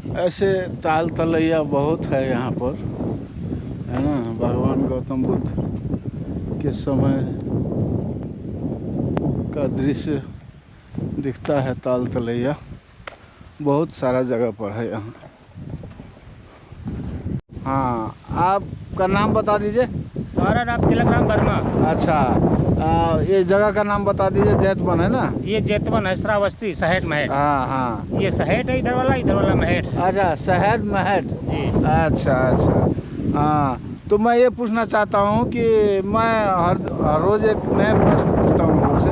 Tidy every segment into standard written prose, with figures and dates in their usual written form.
ऐसे ताल तलैया बहुत है यहाँ पर, है ना। भगवान गौतम बुद्ध के समय का दृश्य दिखता है। ताल तलैया बहुत सारा जगह पर है यहाँ। हाँ, आपका नाम बता दीजिए। हमारा नाम तिलक राम वर्मा। अच्छा, ये जगह का नाम बता दीजिए। जैतवन है ना? ये जैतवन है, श्रावस्ती, सहेट महट। हाँ हाँ, ये सहेट है, इधर वाला महट। अच्छा, शहद महट जी। अच्छा अच्छा। हाँ, तो मैं ये पूछना चाहता हूँ कि मैं हर रोज़ एक नए प्रश्न पूछता हूँ आपसे।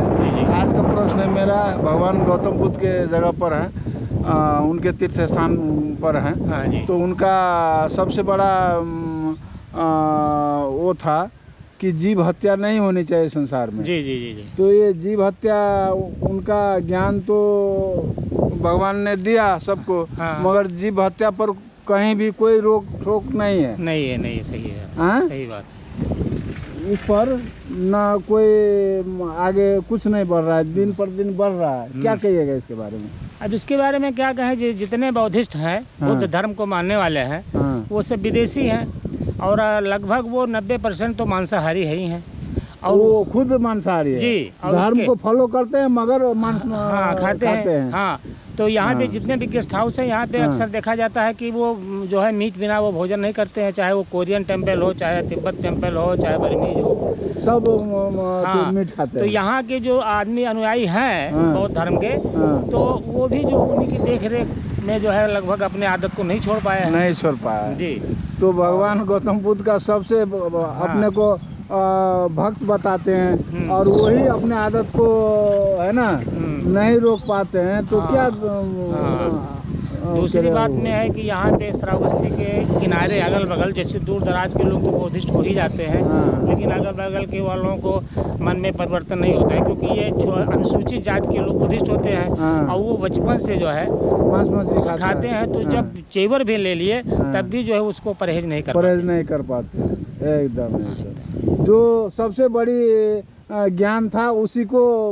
आज का प्रश्न मेरा भगवान गौतम बुद्ध के जगह पर है, उनके तीर्थ स्थान पर है। हाँ जी। तो उनका सबसे बड़ा वो था कि जीव हत्या नहीं होनी चाहिए संसार में। जी जी जी जी। तो ये जीव हत्या, उनका ज्ञान तो भगवान ने दिया सबको। हाँ। मगर जीव हत्या पर कहीं भी कोई रोक ठोक नहीं है। नहीं है, नहीं है, सही है। हाँ? सही बात। इस पर ना कोई आगे कुछ नहीं बढ़ रहा है, दिन पर दिन बढ़ रहा है। क्या कहिएगा इसके बारे में? अब इसके बारे में क्या कहें, जितने बौद्धिस्ट हैं, हाँ। बुद्ध धर्म को मानने वाले हैं, हाँ। वो सब विदेशी हैं और लगभग वो 90% तो मांसाहारी है ही हैं। और वो खुद मांसाहारी है जी, और धर्म उसके- को फॉलो करते हैं मगर मांस हाँ, खाते हैं। हाँ, तो यहाँ पे हाँ। जितने भी गेस्ट हाउस है, यहाँ पे हाँ। अक्सर देखा जाता है कि वो जो है मीट बिना वो भोजन नहीं करते हैं। चाहे वो कोरियन टेम्पल हो, चाहे तिब्बत टेम्पल हो, चाहे बर्मीज हो, सब हाँ। मीट खाते तो हैं। यहाँ के जो आदमी अनुयायी हैं हाँ। बौद्ध धर्म के, हाँ। तो वो भी जो उन्हीं की देख रेख में जो है लगभग अपने आदत को नहीं छोड़ पाए हैं। नहीं छोड़ पाया। जी। तो भगवान गौतम बुद्ध का सबसे अपने को भक्त बताते हैं और वही अपने आदत को, है ना, नहीं रोक पाते हैं। तो हाँ। क्या दूसरी बात में है कि यहाँ पे श्रावस्ती के किनारे अगल बगल जैसे दूर दराज के लोग तो बुद्धिस्ट हो ही जाते हैं, हाँ। लेकिन अगल बगल के वालों को मन में परिवर्तन नहीं होता है, क्योंकि ये जो अनुसूचित जाति के लोग बुद्धिस्ट होते हैं। हाँ। और वो बचपन से जो है मांस मछली खाते हैं। तो जब चेवर भी ले लिए तब भी जो है उसको परहेज नहीं कर पाते। एकदम एकदम। जो सबसे बड़ी ज्ञान था उसी को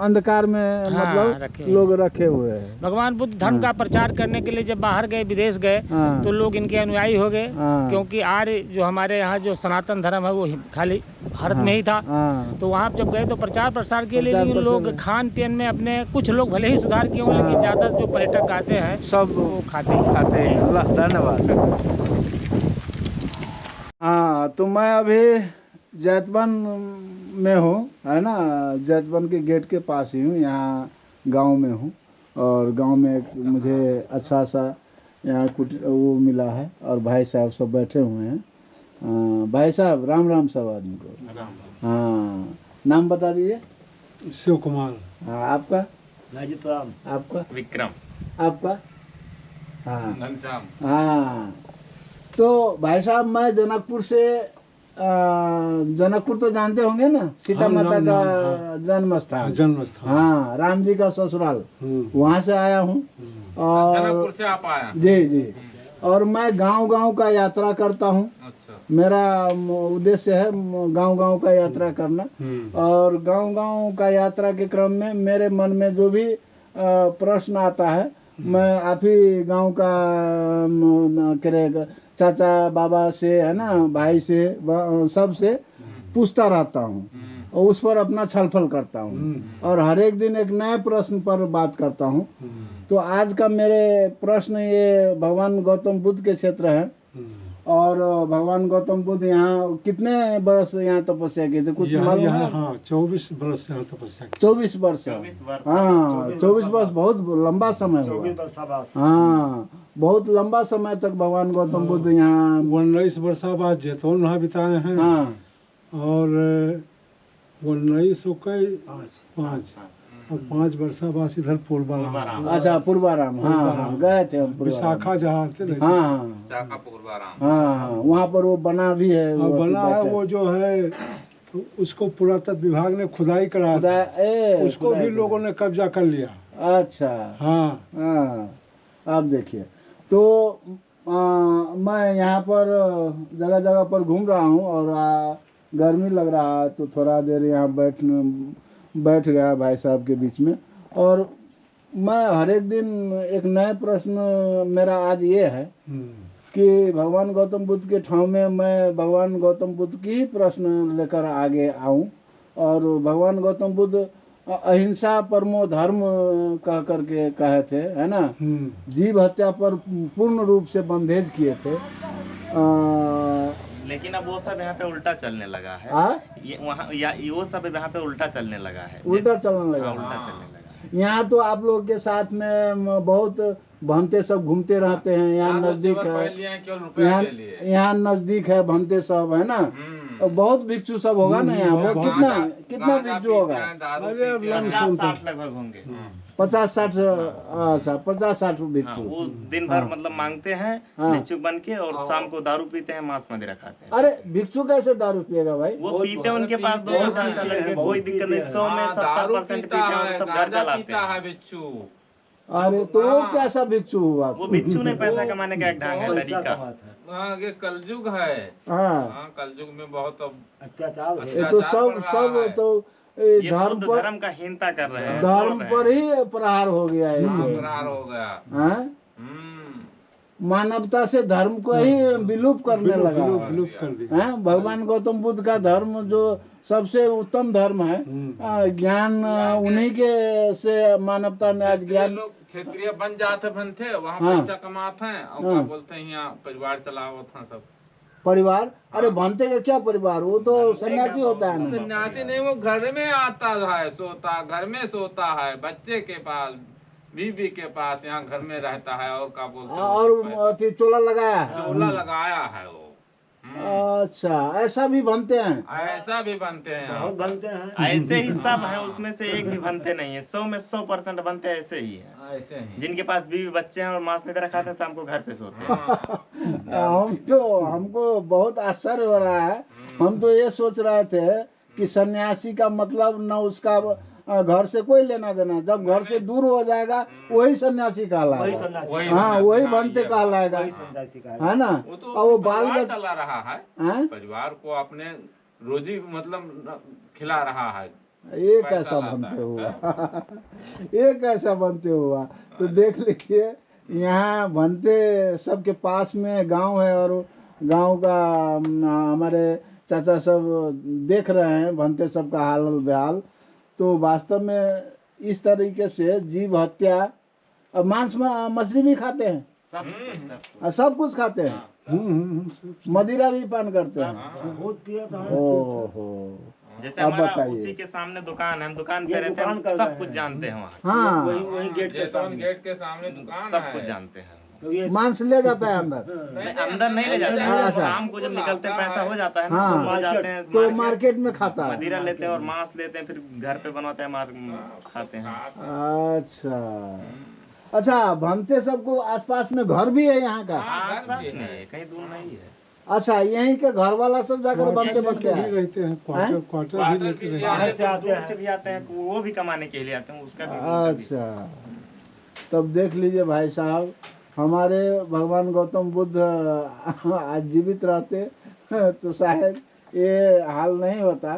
अंधकार में, हाँ, मतलब लोग रखे हुए हैं। भगवान बुद्ध धर्म का प्रचार करने के लिए जब बाहर गए, विदेश गए, हाँ। तो लोग इनके अनुयायी हो गए। हाँ। क्योंकि आर्य जो हमारे यहाँ जो सनातन धर्म है वो खाली भारत में ही था। हाँ। तो वहाँ जब गए तो प्रचार प्रसार के लिए प्रचार लोग प्रसार- खान पीन में अपने कुछ लोग भले ही सुधार किए हों, लेकिन ज़्यादा जो पर्यटक आते हैं सब वो खाते हैं। अल्लाह धन्यवाद। हाँ, तो मैं अभी जैतवन में हूँ, है ना। जैतवन के गेट के पास ही हूँ, यहाँ गांव में हूँ। और गांव में एक मुझे अच्छा सा यहाँ कुछ वो मिला है और भाई साहब सब बैठे हुए हैं। भाई साहब राम राम सब आदमी को। हाँ, नाम बता दीजिए। शिव कुमार। हाँ, आपका? नाजित राम। आपका? विक्रम। आपका? हाँ घनश्याम। हाँ। तो भाई साहब, मैं जनकपुर से, जनकपुर तो जानते होंगे ना, सीता हाँ, माता का हाँ। जन्म स्थान। जन्म स्थान। हाँ, राम जी का ससुराल, वहाँ से आया हूँ। और जनकपुर से आप आया? जी जी। और मैं गांव-गांव का यात्रा करता हूँ। अच्छा। मेरा उद्देश्य है गांव-गांव का यात्रा करना। और गांव-गांव का यात्रा के क्रम में मेरे मन में जो भी प्रश्न आता है, मैं आप ही गांव का चाचा बाबा से, है ना, भाई से, सब से पूछता रहता हूँ और उस पर अपना छलफल करता हूँ और हर एक दिन एक नए प्रश्न पर बात करता हूँ। तो आज का मेरे प्रश्न ये भगवान गौतम बुद्ध के क्षेत्र है। और भगवान गौतम बुद्ध यहाँ कितने वर्ष यहाँ तपस्या किए थे, कुछ मालूम है? हाँ, 24 वर्ष यहाँ तपस्या की। 24 वर्ष। हाँ, 24 वर्ष बहुत लंबा समय हुआ। हाँ, बहुत लंबा समय तक भगवान गौतम बुद्ध यहाँ। 19 वर्ष बाद जैतवन वहाँ बिताए हैं। हाँ। और 1905 और 5 वर्ष बाद इधर पूर्वाराम। अच्छा, पूर्वाराम। हाँ, गए थे हम विशाखा जहाँ आते रहते। हाँ शाखा पूर्वाराम। हाँ, वहाँ पर वो बना भी है। और बना है वो जो है, तो उसको पुरातत्व विभाग ने खुदाई कराया था। उसको भी लोगों ने कब्जा कर लिया। अच्छा। हाँ हाँ, अब देखिए, तो मैं यहाँ पर जगह जगह पर घूम रहा हूँ और गर्मी लग रहा है, तो थोड़ा देर यहाँ बैठ गया भाई साहब के बीच में। और मैं हर एक दिन एक नए प्रश्न मेरा आज ये है कि भगवान गौतम बुद्ध के ठाव में मैं भगवान गौतम बुद्ध की ही प्रश्न लेकर आगे आऊं। और भगवान गौतम बुद्ध अहिंसा परमो धर्म कह करके कहे थे, है ना। जीव हत्या पर पूर्ण रूप से बंधेज किए थे। लेकिन अब वो सब यहाँ पे उल्टा चलने लगा है। ये वहाँ या वो सब यहाँ पे उल्टा चलने लगा है। उल्टा चलने लगा। उल्टा चलने लगा। यहाँ तो आप लोग के साथ में बहुत भंते सब घूमते रहते हैं। यहाँ नजदीक है, यहाँ नजदीक है भंते सब, है ना। बहुत भिक्षु सब होगा ना यहाँ पर। कितना भिक्षु होगा? अरे 50-60 लगभग होंगे। 50-60। अच्छा, 50-60 भिक्षु। वो दिन भर मतलब मांगते हैं भिक्षु बन के, और शाम को दारू पीते हैं, मांस मदिरा खाते हैं। अरे भिक्षु कैसे दारू पिएगा भाई? वो पीते हैं, उनके पास 2-4 चलेंगे, कोई दिक्कत नहीं। 100 में 70% पीते हैं, सब घर चलाते हैं बिच्छू। अरे तो वो कैसा भिक्षु हुआ? वो भिक्षु नहीं, पैसा कमाने का एक ढंग है, तरीका। हाँ, ये कलयुग है। हाँ, कलयुग में बहुत अब अत्याचार ये तो सब तो ये धर्म पर, धर्म का हीनता कर रहे हैं। धर्म पर ही प्रहार हो गया है। फरार हो गया। हाँ? मानवता से धर्म को ही विलुप्त करने लगा। विलुप्त कर दिया। हैं? भगवान गौतम बुद्ध का धर्म जो सबसे उत्तम धर्म है, ज्ञान उन्हीं के से मानवता में आज ज्ञान। लोग क्षेत्रीय बन जाते बनते, वहाँ हाँ। पैसा कमाते हैं और क्या बोलते हैं यहाँ परिवार चलाओ था सब। परिवार? अरे भंते का क्या परिवार? वो तो सन्यासी होता है ना। सन्यासी नहीं, वो घर में आता है, सोता घर में सोता है, बच्चे के पास, बीबी के पास, यहाँ घर में रहता है। और क्या बोलते हैं, और अथी चोला लगाया है। चोला लगाया है वो। अच्छा, ऐसा भी बनते हैं? ऐसा भी बनते हैं यहाँ। बनते हैं। ऐसे ही सब है, उसमें से एक भी बनते नहीं है। 100 में 100% बनते ऐसे ही है, ऐसे ही। जिनके पास बीवी बच्चे हैं और मांस में रखाते हैं, शाम को घर पे सोते हैं। हमको बहुत आश्चर्य हो रहा है। हम तो ये सोच रहे थे कि सन्यासी का मतलब न उसका घर से कोई लेना देना, जब घर से दूर हो जाएगा वही सन्यासी कहलाएगा। हाँ, वही बनते कहलाएगा, है ना। और वो बाल बच्चे चला रहा है, परिवार को अपने रोजी मतलब खिला रहा है। ये कैसा बनते हुआ? ये कैसा बनते हुआ? तो देख लीजिए, यहाँ बनते सबके पास में गांव है, और गांव का हमारे चाचा सब देख रहे हैं बनते सबका हाल बेहाल। तो वास्तव में इस तरीके से जीव हत्या, और मांस मछली भी खाते हैं, सब कुछ खाते हैं, मदिरा भी पान करते हैं। ओहो, जैसे अब हमारा बताइए। उसी के सामने दुकान है, हम दुकान पे रहते हैं, सब कुछ जानते हैं वहाँ। हाँ, वही गेट के जैसे सामने। गेट के सामने दुकान सब है। कुछ जानते हैं। तो ये मांस ले जाता है अंदर। नहीं, अंदर नहीं ले जाते हैं, अच्छा। शाम को जब निकलते हैं, पैसा हो जाता है ना, हाँ। तो वहाँ जाते हैं, तो मार्केट में खाता है। मदिरा लेते हैं और मांस लेते हैं, फिर घर पे बनाते हैं, खाते हैं। अच्छा, भंते सबको आसपास में घर भी है यहाँ का? आसपास में है, कहीं दूर नहीं है। अच्छा, यहीं के घर वाला सब जाकर बनते बनते भी हैं। रहते हैं, क्वार्टर भी लेते रहते हैं। बाहर से आते हैं, से भी आते हैं, वो भी कमाने के लिए आते हैं, उसका भी। अच्छा, तब देख लीजिए भाई साहब, हमारे भगवान गौतम बुद्ध आज जीवित रहते तो शायद ये हाल नहीं होता,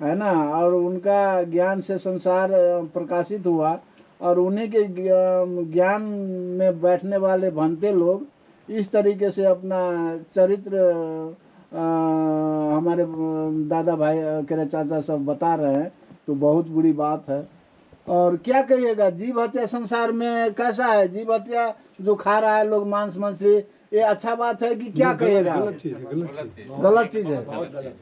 है ना। और उनका ज्ञान से संसार प्रकाशित हुआ, और उन्हीं के ज्ञान में बैठने वाले भंते लोग इस तरीके से अपना चरित्र हमारे दादा भाई के चाचा सब बता रहे हैं, तो बहुत बुरी बात है। और क्या कहिएगा, जीव हत्या संसार में कैसा है? जीव हत्या जो खा रहा है लोग, मांस मछली, ये अच्छा बात है कि क्या कहिएगा? गलत चीज है, गलत चीज। गलत चीज है।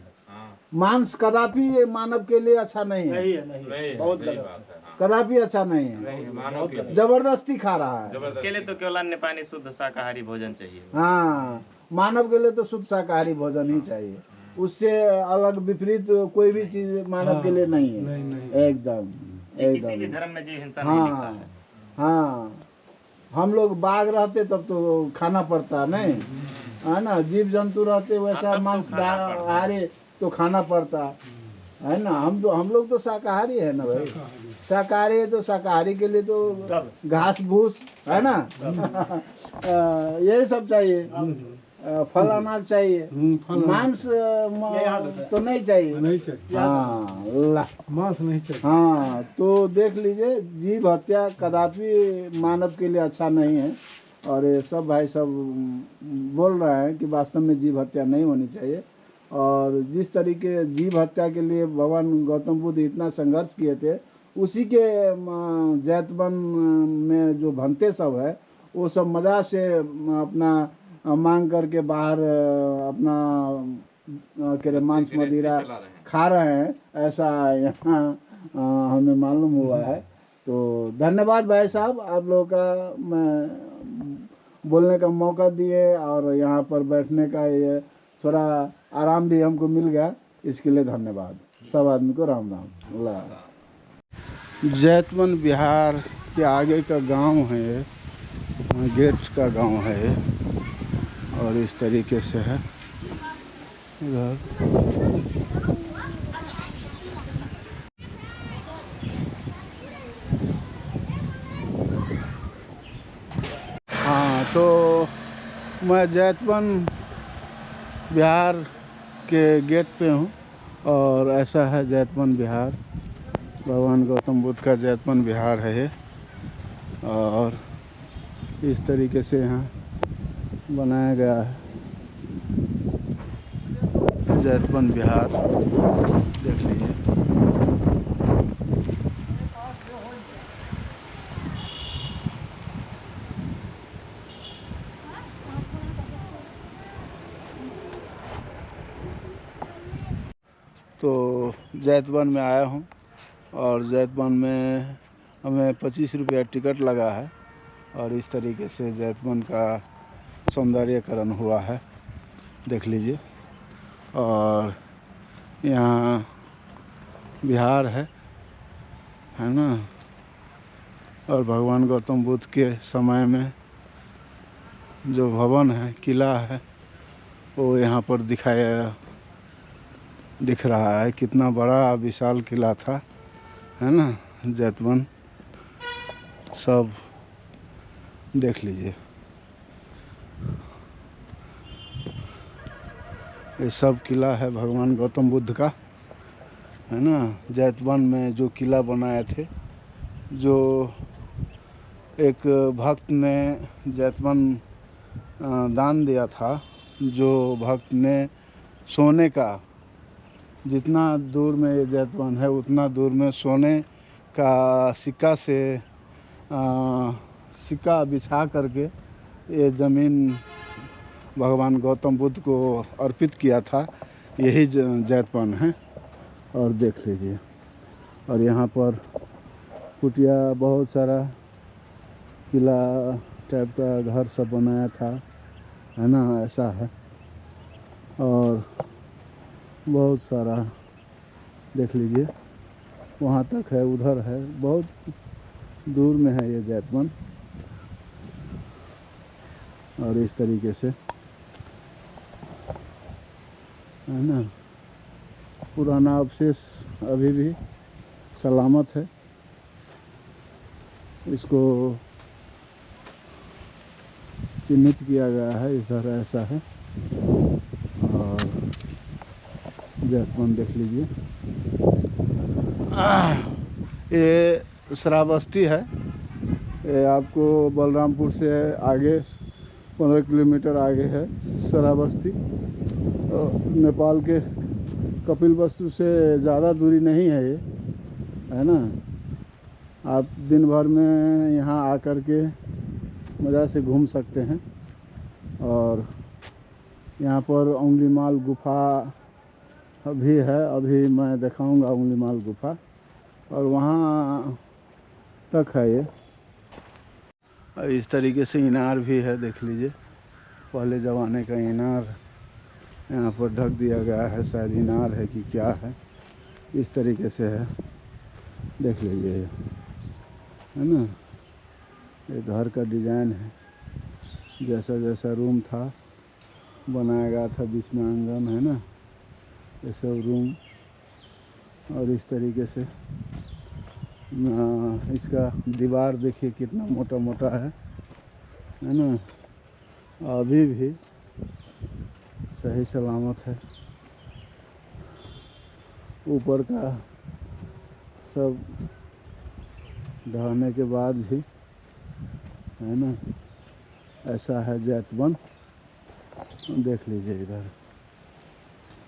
मांस कदापि मानव के लिए अच्छा नहीं है, बहुत गलत है। कदापि अच्छा नहीं है, जबरदस्ती खा रहा है। उसके लिए तो केवल अन्य पानी शुद्ध शाकाहारी भोजन चाहिए। हाँ, मानव के लिए तो शुद्ध शाकाहारी भोजन ही चाहिए, उससे अलग विपरीत कोई भी चीज मानव के लिए नहीं है। एकदम किसी भी धर्म में जीव हिंसा नहीं लिखा है। हाँ, हम लोग बाघ रहते तब तो खाना पड़ता नहीं, है ना। जीव जंतु रहते वैसा मांसाहारी तो खाना पड़ता, है ना। हम लोग तो शाकाहारी है ना भाई। शाकाहारी है तो शाकाहारी के लिए तो घास भूस है ना यही सब चाहिए, फल अनाज चाहिए, फल मांस तो नहीं चाहिए। नहीं चाहिए, हाँ ला मांस नहीं चाहिए। हाँ, तो देख लीजिए, जीव हत्या कदापि मानव के लिए अच्छा नहीं है। और ये सब भाई सब बोल रहे हैं कि वास्तव में जीव हत्या नहीं होनी चाहिए। और जिस तरीके जीव हत्या के लिए भगवान गौतम बुद्ध इतना संघर्ष किए थे, उसी के जैतवन में जो भंते सब है वो सब मज़ा से अपना मांग करके बाहर अपना के मांस मदिरा खा रहे हैं, ऐसा यहाँ हमें मालूम हुआ है। तो धन्यवाद भाई साहब, आप लोगों का मैं बोलने का मौका दिए और यहाँ पर बैठने का ये थोड़ा आराम भी हमको मिल गया, इसके लिए धन्यवाद। सब आदमी को राम राम। अल्लाह। जैतवन बिहार के आगे का गांव है, गेट का गांव है और इस तरीके से है इधर। हाँ, तो मैं जैतवन बिहार के गेट पे हूँ और ऐसा है जैतवन बिहार। भगवान गौतम बुद्ध का जैतवन बिहार है ये, और इस तरीके से यहाँ बनाया गया है जैतवन बिहार, देख लीजिए। तो जैतवन में आया हूँ और जैतवन में हमें 25 रुपया टिकट लगा है और इस तरीके से जैतवन का सौंदर्यकरण हुआ है, देख लीजिए। और यहाँ बिहार है ना, और भगवान गौतम बुद्ध के समय में जो भवन है, किला है, वो यहाँ पर दिख रहा है। कितना बड़ा विशाल किला था, है ना, जैतवन। सब देख लीजिए, ये सब किला है भगवान गौतम बुद्ध का, है ना। जैतवन में जो किला बनाए थे, जो एक भक्त ने जैतवन दान दिया था, जो भक्त ने सोने का, जितना दूर में ये जैतवन है उतना दूर में सोने का सिक्का से सिक्का बिछा करके ये ज़मीन भगवान गौतम बुद्ध को अर्पित किया था, यही जैतवन है। और देख लीजिए, और यहाँ पर कुटिया, बहुत सारा किला टाइप का घर सब बनाया था, है ना, ऐसा है। और बहुत सारा देख लीजिए, वहाँ तक है, उधर है, बहुत दूर में है ये जैतवन। और इस तरीके से, है ना, पुराना अवशेष अभी भी सलामत है। इसको चिन्हित किया गया है, इधर ऐसा है। और जैतवन देख लीजिए, ये श्रावस्ती है। ये आपको बलरामपुर से आगे 15 किलोमीटर आगे है श्रावस्ती। नेपाल के कपिलवस्तु से ज़्यादा दूरी नहीं है ये, है ना। आप दिन भर में यहाँ आकर के मज़ा से घूम सकते हैं। और यहाँ पर उंगलीमाल गुफा भी है, अभी मैं दिखाऊंगा उंगलीमाल गुफा, और वहाँ तक है ये। इस तरीके से इनार भी है, देख लीजिए, पहले ज़माने का इनार यहाँ पर ढक दिया गया है, शायद इनार है कि क्या है, इस तरीके से है, देख लीजिए, है ना। ये घर का डिज़ाइन है, जैसा जैसा रूम था बनाया गया था, बीच में आंगन, है ना, ये सब रूम। और इस तरीके से इसका दीवार देखिए कितना मोटा मोटा है ना। अभी भी सही सलामत है। ऊपर का सब ढहने के बाद भी है ना ऐसा है जैतवन। देख लीजिए इधर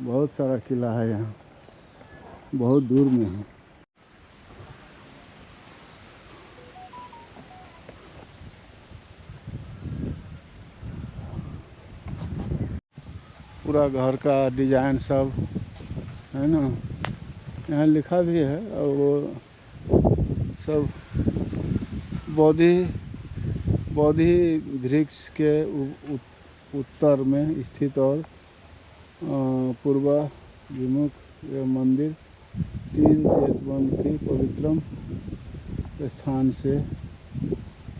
बहुत सारा किला है, यहाँ बहुत दूर में है। पूरा घर का डिजाइन सब है ना, यहाँ लिखा भी है। और वो सब बोधि वृक्ष के उत्तर में स्थित और पूर्वाभिमुख यह मंदिर 3 जैतवन की पवित्रम स्थान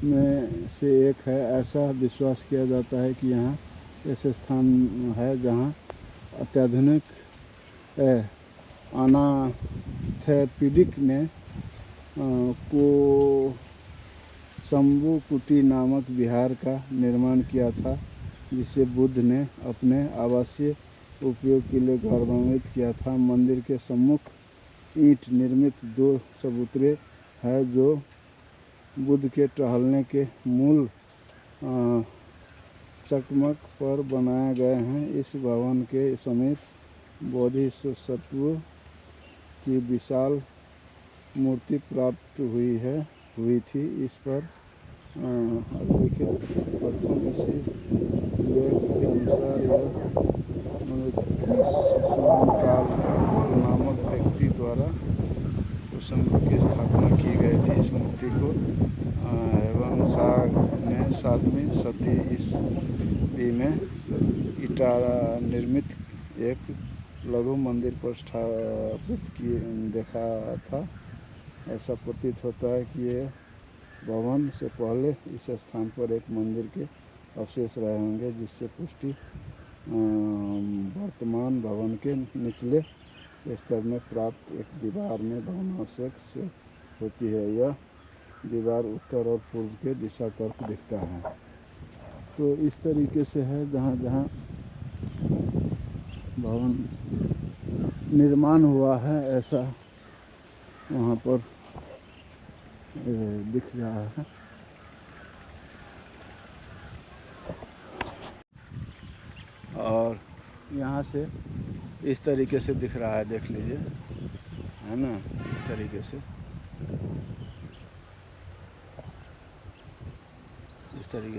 में से एक है। ऐसा विश्वास किया जाता है कि यहाँ ऐसे स्थान है जहाँ अत्याधुनिक अनाथेपिडिक ने को शंभु कुटी नामक विहार का निर्माण किया था, जिसे बुद्ध ने अपने आवासीय उपयोग के लिए गौरवान्वित किया था। मंदिर के सम्मुख ईंट निर्मित 2 चबूतरे हैं जो बुद्ध के टहलने के मूल चकमक पर बनाए गए हैं। इस भवन के समीप बोधिसत्व की विशाल मूर्ति प्राप्त हुई थी। इस पर लिखित प्रथम इसी लेख के अनुसार यह काल नामक व्यक्ति द्वारा कुसुम की स्थापना की गई थी। इस मूर्ति को एवं शाह ने 7वीं शती ईस्वी में इटारा निर्मित एक लघु मंदिर पर स्थापित देखा था। ऐसा प्रतीत होता है कि ये भवन से पहले इस स्थान पर एक मंदिर के अवशेष रहे होंगे, जिससे पुष्टि वर्तमान भवन के निचले स्तर में प्राप्त एक दीवार में भग्नावशेष से होती है। यह दीवार उत्तर और पूर्व के दिशा तरफ दिखता है। तो इस तरीके से है जहाँ जहाँ भवन निर्माण हुआ है ऐसा वहाँ पर दिख रहा है। और यहाँ से इस तरीके से दिख रहा है, देख लीजिए है ना, इस तरीके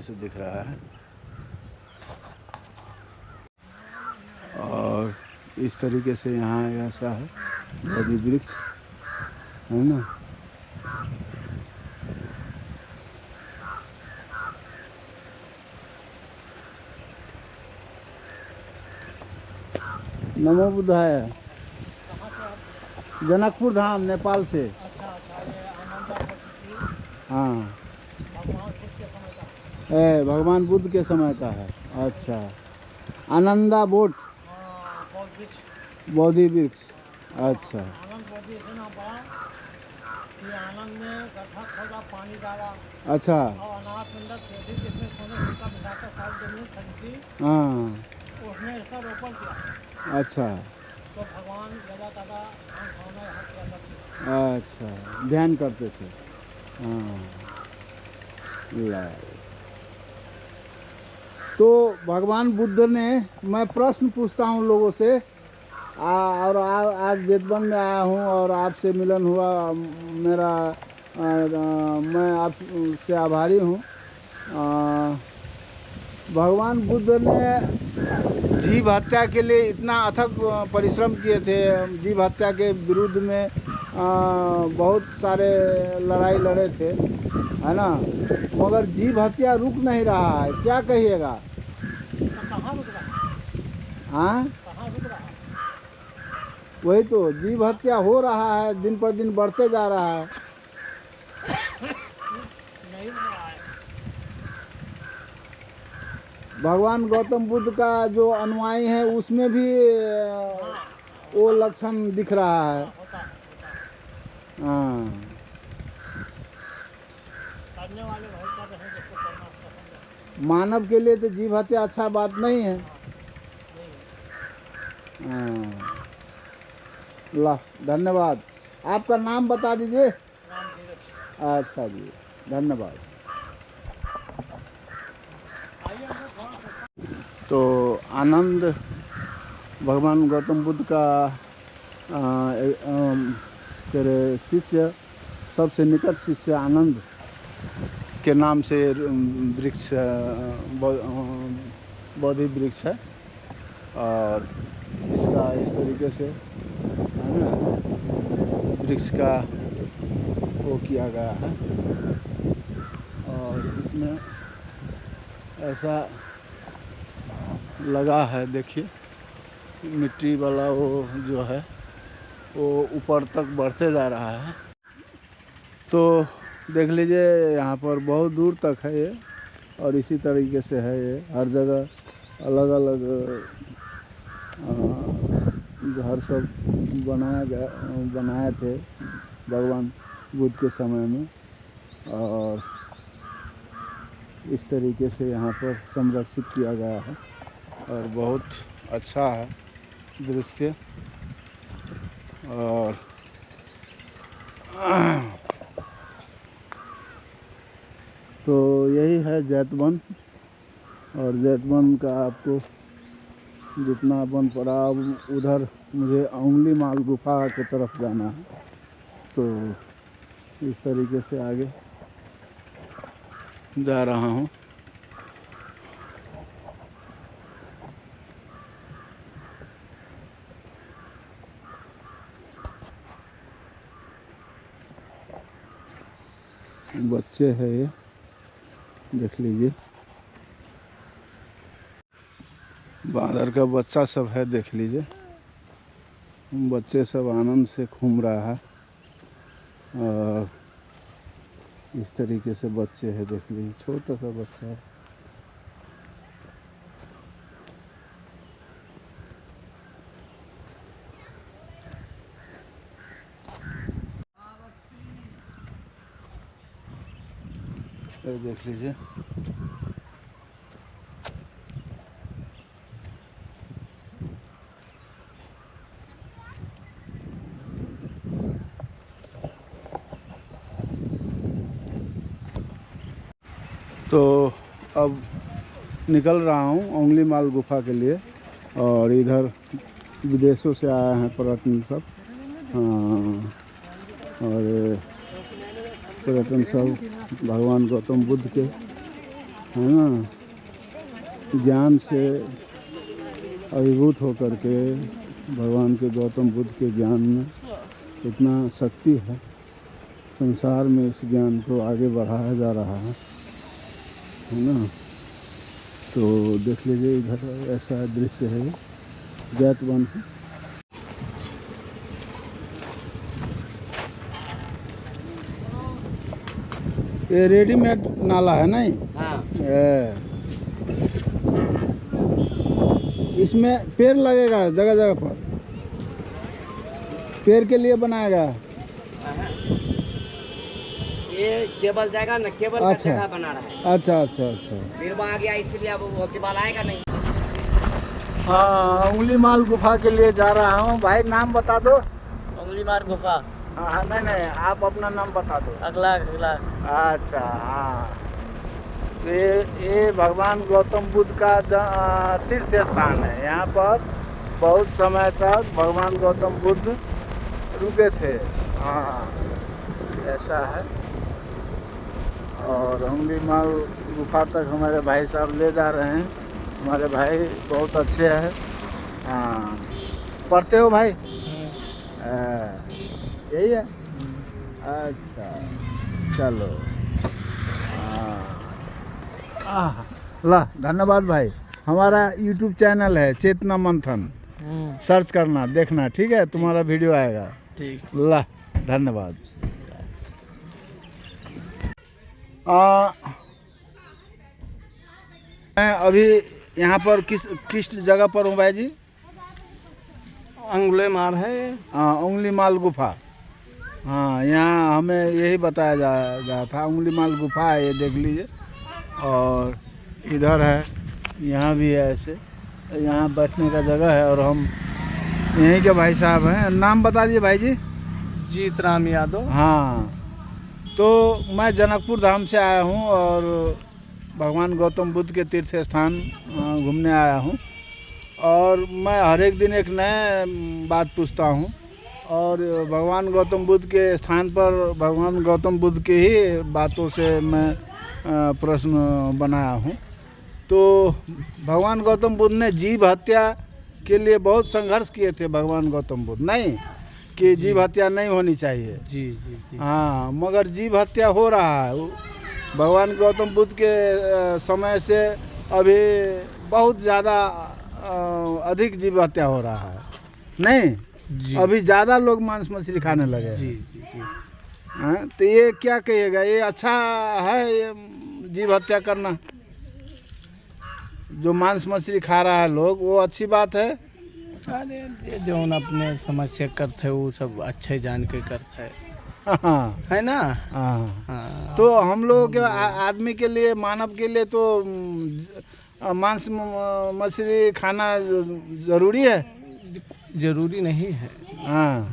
से दिख रहा है। और इस तरीके से यहाँ ऐसा है बोधि वृक्ष है ना। नमो बुद्धाय। जनकपुर धाम नेपाल से। हाँ भगवान बुद्ध के समय का है। अच्छा आनंदा बोट बोधि वृक्ष। अच्छा आनंद में गड्ढा खोदा, पानी डाला। अच्छा और अनाथ मंडप जिसमें सोने का मिलाकर सारी जमीन खरीदी, हाँ उसने इसका रोपण किया। अच्छा तो भगवान जगह तगह धान खाना हर तरह। अच्छा ध्यान करते थे। हाँ तो भगवान बुद्ध ने, मैं प्रश्न पूछता हूँ लोगों से और आज जैतवन में आया हूँ और आपसे मिलन हुआ। मैं आपसे आभारी हूँ। भगवान बुद्ध ने जीव हत्या के लिए इतना अथक परिश्रम किए थे। जीव हत्या के विरुद्ध में बहुत सारे लड़ाई लड़े थे, है ना, मगर जीव हत्या रुक नहीं रहा है। क्या कहिएगा? कहाँ रुक रहा है? हाँ कहाँ रुक रहा है? वही तो, जीव हत्या हो रहा है, दिन पर दिन बढ़ते जा रहा है। नहीं रुक रहा है। भगवान गौतम बुद्ध का जो अनुयायी है उसमें भी वो लक्षण दिख रहा है। होता है। हाँ मानव के लिए तो जीव हत्या अच्छा बात नहीं है। हाँ। ला, धन्यवाद। आपका नाम बता दीजिए। अच्छा जी, धन्यवाद। तो आनंद भगवान गौतम बुद्ध का तेरे शिष्य, सबसे निकट शिष्य आनंद के नाम से वृक्ष बोधि वृक्ष है। और इसका इस तरीके से है ना वृक्ष का वो किया गया है। और इसमें ऐसा लगा है, देखिए मिट्टी वाला वो जो है वो ऊपर तक बढ़ते जा रहा है। तो देख लीजिए यहाँ पर बहुत दूर तक है ये, और इसी तरीके से है ये हर जगह अलग अलग घर सब बनाए थे भगवान बुद्ध के समय में। और इस तरीके से यहाँ पर संरक्षित किया गया है और बहुत अच्छा है दृश्य। और तो यही है जैतवन। और जैतवन का आपको जितना बन पड़ा, उधर मुझे उंगली माल गुफा की तरफ जाना है। तो इस तरीके से आगे जा रहा हूँ। बच्चे हैं ये, देख लीजिए बांदर का बच्चा सब है, देख लीजिए बच्चे सब आनंद से घूम रहा है। और इस तरीके से बच्चे हैं, देख लीजिए छोटा सा बच्चा है। ये देख लीजिए तो अब निकल रहा हूँ उंगली माल गुफा के लिए। और इधर विदेशों से आए हैं पर्यटन सब। और पर्यटन सब भगवान गौतम बुद्ध के है ना ज्ञान से अभिभूत होकर के, भगवान के गौतम बुद्ध के ज्ञान में इतना शक्ति है, संसार में इस ज्ञान को आगे बढ़ाया जा रहा है ना। तो देख लीजिए इधर ऐसा दृश्य है, जैतवन है। ये रेडीमेड नाला है नहीं? हाँ। इसमें पेड़ लगेगा जगह जगह पर, पेड़ के लिए बनाया गया है। ये केबल जाएगा ना, केबल का अच्छा। जगह बना रहा है। अच्छा अच्छा अच्छा। फिर वो आ गया इसलिए अब वो केबल आएगा नहीं। हाँ, उंगली माल गुफा के लिए जा रहा हूँ। भाई नाम बता दो। उंगली मार गुफा। हाँ नहीं नहीं, आप अपना नाम बता दो। अगला अगला। अच्छा हाँ, तो ये भगवान गौतम बुद्ध का तीर्थ स्थान है। यहाँ पर बहुत समय तक भगवान गौतम बुद्ध रुके थे। हाँ ऐसा है। और उंगली माल गुफा तक हमारे भाई साहब ले जा रहे हैं। हमारे भाई बहुत अच्छे हैं। हाँ, पढ़ते हो भाई? यही है। अच्छा चलो। ला, धन्यवाद भाई। हमारा YouTube चैनल है चेतना मंथन, सर्च करना, देखना, ठीक है? तुम्हारा वीडियो आएगा। ठीक। ला, धन्यवाद। मैं अभी यहाँ पर किस जगह पर हूँ भाई जी? उंगली मार है। हाँ, उंगली माल गुफा। हाँ, यहाँ हमें यही बताया जा रहा था, उंगली माल गुफा है ये, देख लीजिए। और इधर है, यहाँ भी है ऐसे, यहाँ बैठने का जगह है। और हम यहीं के भाई साहब हैं। नाम बता दीजिए भाई जी। जीत राम यादव। हाँ, तो मैं जनकपुर धाम से आया हूँ और भगवान गौतम बुद्ध के तीर्थ स्थान घूमने आया हूँ। और मैं हर एक दिन एक नए बात पूछता हूँ और भगवान गौतम बुद्ध के स्थान पर भगवान गौतम बुद्ध की ही बातों से मैं प्रश्न बनाया हूँ। तो भगवान गौतम बुद्ध ने जीव हत्या के लिए बहुत संघर्ष किए थे। भगवान गौतम बुद्ध नहीं कि जीव हत्या नहीं होनी चाहिए। जी जी जी। हाँ, मगर जीव हत्या हो रहा है। भगवान गौतम बुद्ध के समय से अभी बहुत ज़्यादा अधिक जीव हत्या हो रहा है। नहीं जी। अभी ज़्यादा लोग मांस मछली खाने लगे हैं। जी जी जी। हाँ, तो ये क्या कहिएगा, ये अच्छा है ये जीव हत्या करना? जो मांस मछली खा रहा है लोग, वो अच्छी बात है? अरे ये जो अपने समझ से करते वो सब अच्छे जान के करते हाँ है ना। हाँ। हाँ। तो हम लोग के आदमी के लिए, मानव के लिए तो मांस मछली खाना जरूरी है? जरूरी नहीं है। हाँ,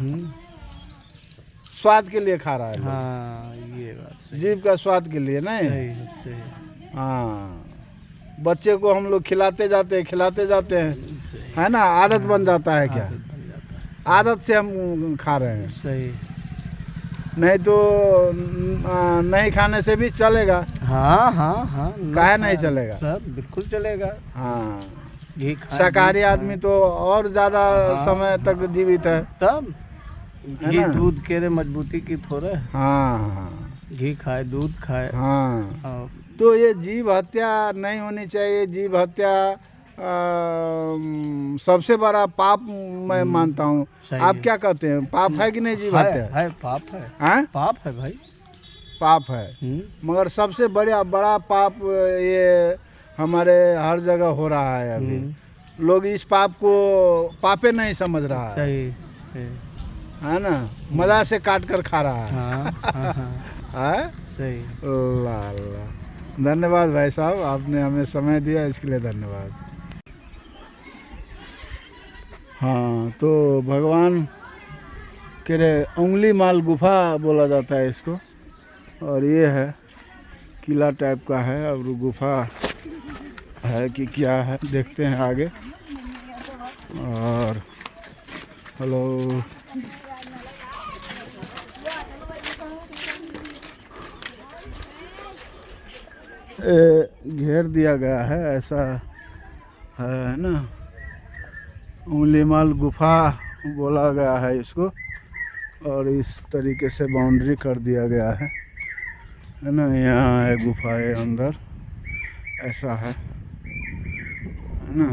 स्वाद के लिए खा रहा है लोग। हाँ ये बात सही। जीव का स्वाद के लिए नहीं। सही सही। हाँ, बच्चे को हम लोग खिलाते जाते हैं, है ना, आदत बन जाता है। क्या आदत से हम खा रहे हैं? सही। नहीं तो नहीं खाने से भी चलेगा। हाँ हाँ हाँ। काहे नहीं चलेगा? सब बिल्कुल चलेगा। हाँ, घी खा, शाकाहारी आदमी तो और ज़्यादा समय तक जीवित है। तब है घी ना? दूध के रे मजबूती की थोड़े। हाँ हाँ घी खाए, दूध खाए। हाँ। और तो ये जीव हत्या नहीं होनी चाहिए। जीव हत्या सबसे बड़ा पाप मैं मानता हूँ। सही आप है। क्या कहते हैं, पाप है कि नहीं जीव हत्या? है पाप है। हैं? पाप है भाई। पाप है, मगर सबसे बड़ा पाप ये हमारे हर जगह हो रहा है। अभी लोग इस पाप को पापे नहीं समझ रहा है। सही है। है ना, मजा से काट कर खा रहा है। हाँ हाँ हाँ। है? सही। अल्लाह, धन्यवाद भाई साहब, आपने हमें समय दिया, इसके लिए धन्यवाद। हाँ, तो भगवान के उंगली माल गुफा बोला जाता है इसको। और ये है किला टाइप का है। और गुफा है कि क्या है, देखते हैं आगे। और हेलो, घेर दिया गया है, ऐसा है ना। उंगली माल गुफा बोला गया है इसको। और इस तरीके से बाउंड्री कर दिया गया है ना। यहाँ है गुफा है अंदर, ऐसा है ना।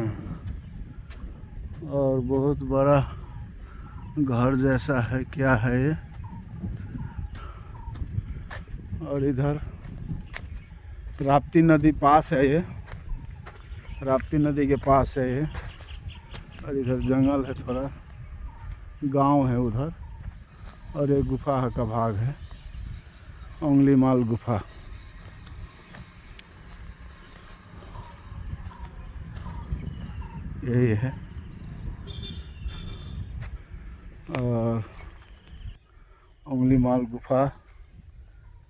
और बहुत बड़ा घर जैसा है, क्या है ये। और इधर राप्ती नदी पास है, ये राप्ती नदी के पास है ये। और इधर जंगल है, थोड़ा गांव है उधर। और एक गुफा का भाग है, उंगली माल गुफा। यही है। और उंगली माल गुफा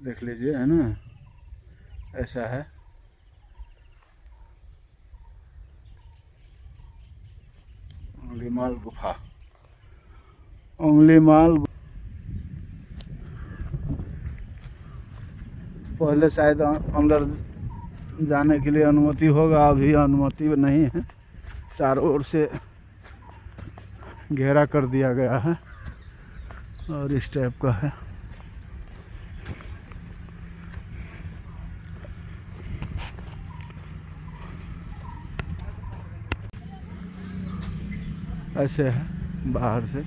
देख लीजिए, है ना, ऐसा है। उंगली माल गुफा, उंगली माल। पहले शायद अंदर जाने के लिए अनुमति होगा, अभी अनुमति नहीं है। चारों ओर से घेरा कर दिया गया है और इस टाइप का है। ऐसे है बाहर से,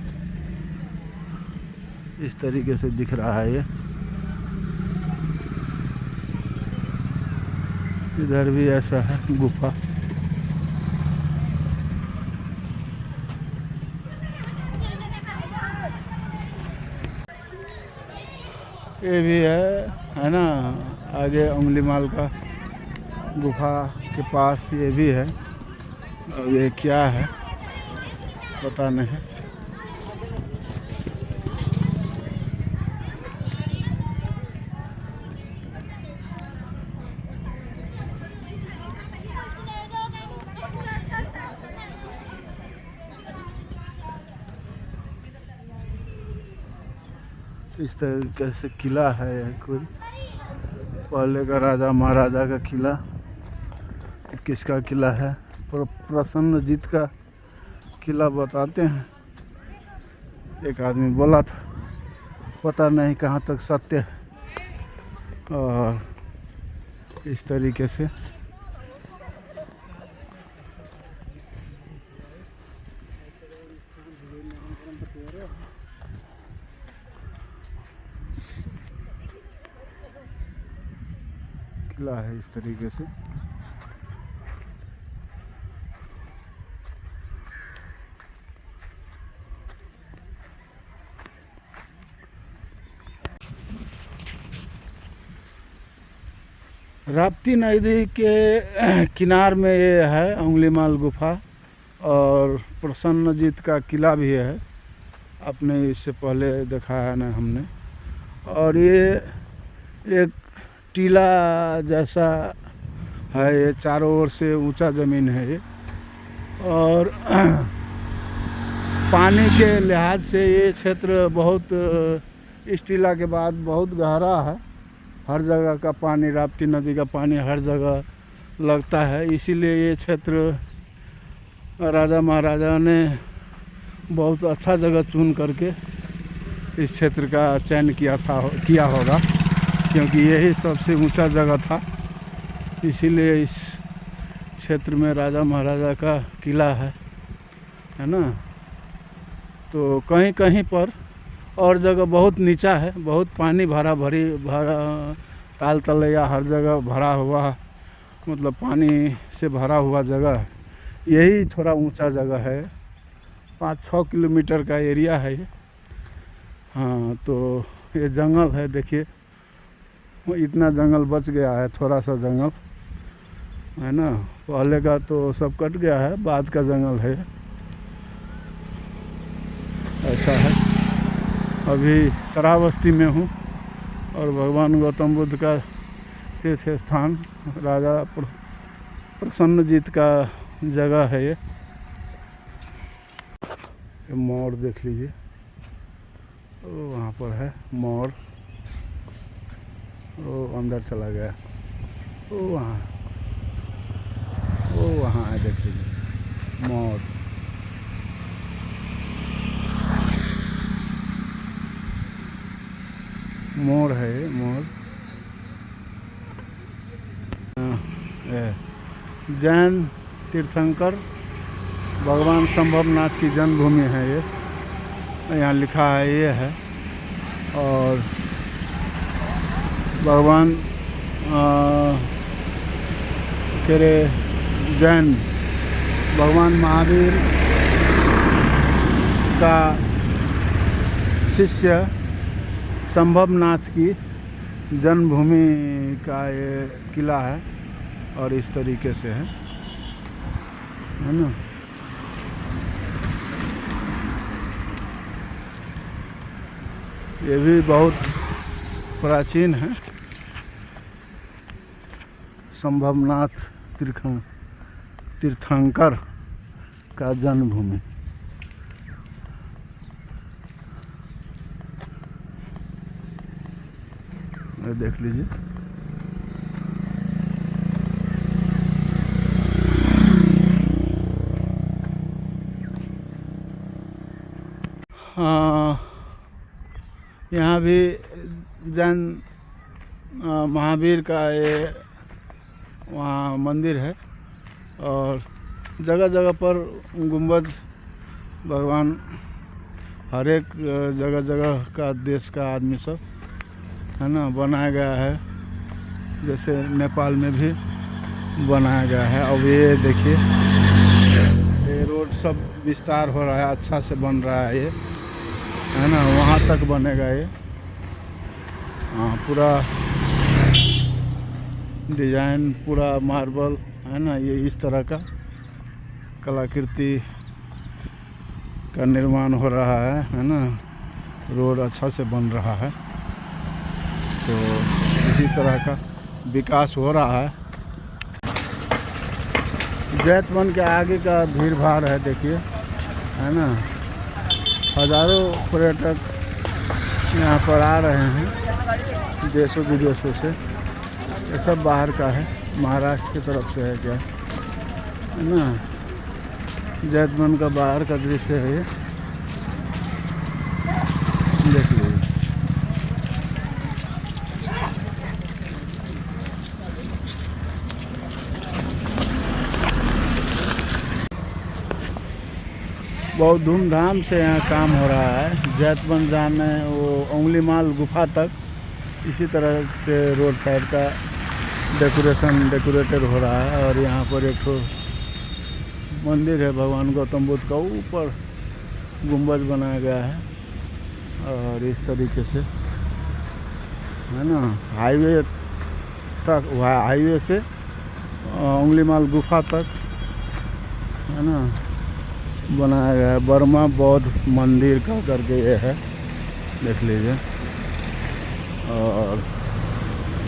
इस तरीके से दिख रहा है ये। इधर भी ऐसा है गुफा। ये भी है ना, आगे उंगली माल का गुफा के पास ये भी है। अब ये क्या है पता नहीं। इस तरीके से किला है यह कोई पहले का राजा महाराजा का किला। किसका किला है? प्रसन्नजीत का किला बताते हैं। एक आदमी बोला था, पता नहीं कहाँ तक सत्य है। और इस तरीके से किला है, इस तरीके से। राप्ती नदी के किनार में ये है उंगलीमाल गुफा, और प्रसन्नजीत का किला भी है। आपने इससे पहले देखा है ना हमने। और ये एक टीला जैसा है, ये चारों ओर से ऊंचा ज़मीन है ये। और पानी के लिहाज से ये क्षेत्र बहुत, इस टीला के बाद बहुत गहरा है। हर जगह का पानी, राप्ती नदी का पानी हर जगह लगता है। इसीलिए ये क्षेत्र राजा महाराजा ने बहुत अच्छा जगह चुन करके इस क्षेत्र का चयन किया होगा, क्योंकि यही सबसे ऊंचा जगह था। इसीलिए इस क्षेत्र में राजा महाराजा का किला है ना। तो कहीं कहीं पर और जगह बहुत नीचा है, बहुत पानी भरा ताल तलैया हर जगह भरा हुआ, मतलब पानी से भरा हुआ जगह है। यही थोड़ा ऊंचा जगह है, 5-6 किलोमीटर का एरिया है ये। हाँ, तो ये जंगल है, देखिए इतना जंगल बच गया है, थोड़ा सा जंगल है ना। पहले का तो सब कट गया है, बाद का जंगल है, ऐसा है। अभी श्रावस्ती में हूँ और भगवान गौतम बुद्ध का तीर्थ स्थान राजा प्रसन्नजीत का जगह है ये। मोर देख लीजिए, वहाँ पर है मोर, वो अंदर चला गया, वो वहाँ है, देख लीजिए मोर। मोर है ये, मोर। जैन तीर्थंकर भगवान संभवनाथ की जन्मभूमि है ये, यहाँ लिखा है ये है। और भगवान तेरे जैन भगवान महावीर का शिष्य संभवनाथ की जन्मभूमि का ये किला है, और इस तरीके से है ना। ये भी बहुत प्राचीन है, संभवनाथ तीर्थंकर का जन्मभूमि। देख लीजिए, यहाँ भी जैन महावीर का ये वहाँ मंदिर है। और जगह जगह पर गुंबद भगवान, हर एक जगह जगह का देश का आदमी सब है ना बनाया गया है। जैसे नेपाल में भी बनाया गया है। अब ये देखिए, ये रोड सब विस्तार हो रहा है, अच्छा से बन रहा है ये, है ना। वहाँ तक बनेगा ये, हाँ, पूरा डिजाइन, पूरा मार्बल, है है ना, ये इस तरह का कलाकृति का निर्माण हो रहा है ना। रोड अच्छा से बन रहा है, तो इसी तरह का विकास हो रहा है। जैतवन के आगे का भीड़ भाड़ है, देखिए, है ना। हज़ारों पर्यटक यहाँ पर आ रहे हैं देशों विदेशों से। ये सब बाहर का है, महाराष्ट्र की तरफ से है क्या, है ना। जैतवन का बाहर का दृश्य है ये, देख लीजिए। बहुत धूमधाम से यहाँ काम हो रहा है। जैतवन जाने वो उंगलीमाल गुफा तक इसी तरह से रोड साइड का डेकोरेटेड हो रहा है। और यहाँ पर एक तो मंदिर है भगवान गौतम बुद्ध का, ऊपर गुंबज बनाया गया है। और इस तरीके से, है ना, हाईवे तक, हाईवे से उंगलीमाल गुफा तक, है ना, बनाया गया है। बर्मा बौद्ध मंदिर का करके ये है, देख लीजिए। और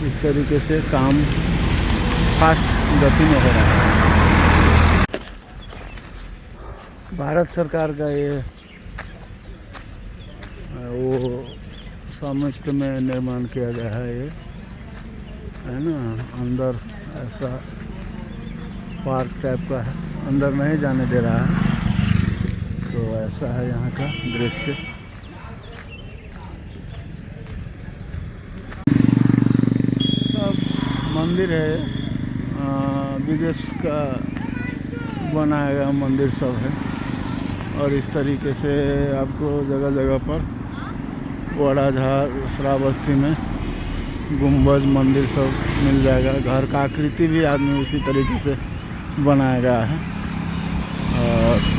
इस तरीके से काम फास्ट गति में हो रहा है। भारत सरकार का ये वो स्वामित्व में निर्माण किया गया है ये, है ना। अंदर ऐसा पार्क टाइप का है, अंदर नहीं जाने दे रहा है। तो ऐसा है यहाँ का दृश्य। सब मंदिर है, विदेश का बनाया गया मंदिर सब है। और इस तरीके से आपको जगह जगह पर वड़ाझार श्रावस्ती में गुंबज मंदिर सब मिल जाएगा। घर का आकृति भी आदमी उसी तरीके से बनाया गया है। और